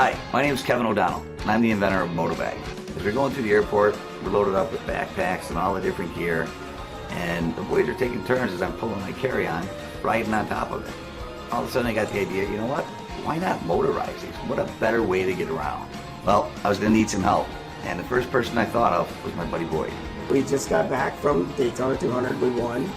Hi, my name is Kevin O'Donnell, and I'm the inventor of Motobag. As we're going through the airport, we're loaded up with backpacks and all the different gear, and the boys are taking turns as I'm pulling my carry-on, riding on top of it. All of a sudden I got the idea, you know what? Why not motorize these? What a better way to get around. Well, I was going to need some help, and the first person I thought of was my buddy Boyd. We just got back from Daytona 200, we won,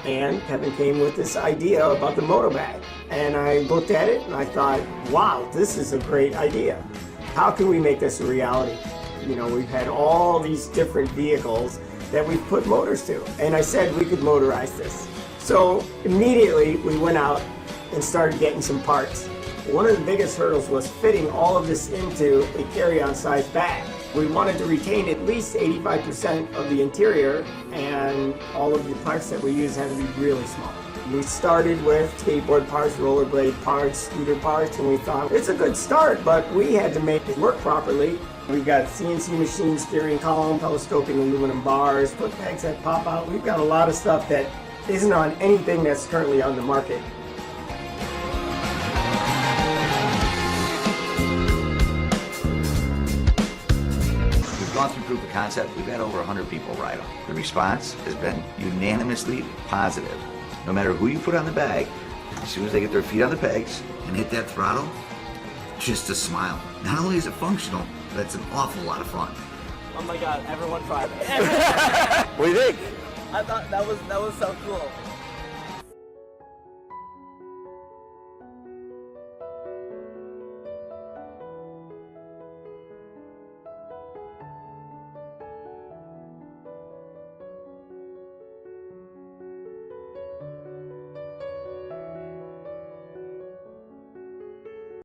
and Kevin came with this idea about the Motobag. And I looked at it and I thought, wow, this is a great idea. How can we make this a reality? You know, we've had all these different vehicles that we've put motors to, and I said we could motorize this. So immediately we went out and started getting some parts. One of the biggest hurdles was fitting all of this into a carry-on size bag. We wanted to retain at least 85% of the interior, and all of the parts that we use had to be really small. We started with skateboard parts, rollerblade parts, scooter parts, and we thought it's a good start, but we had to make it work properly. We've got CNC machine steering column, telescoping aluminum bars, foot pegs that pop out. We've got a lot of stuff that isn't on anything that's currently on the market. We've gone through proof of concept. We've had over 100 people ride them. The response has been unanimously positive. No matter who you put on the bag, as soon as they get their feet on the pegs and hit that throttle, just a smile. Not only is it functional, but it's an awful lot of fun. Oh my god, everyone tried it. What do you think? I thought that was so cool.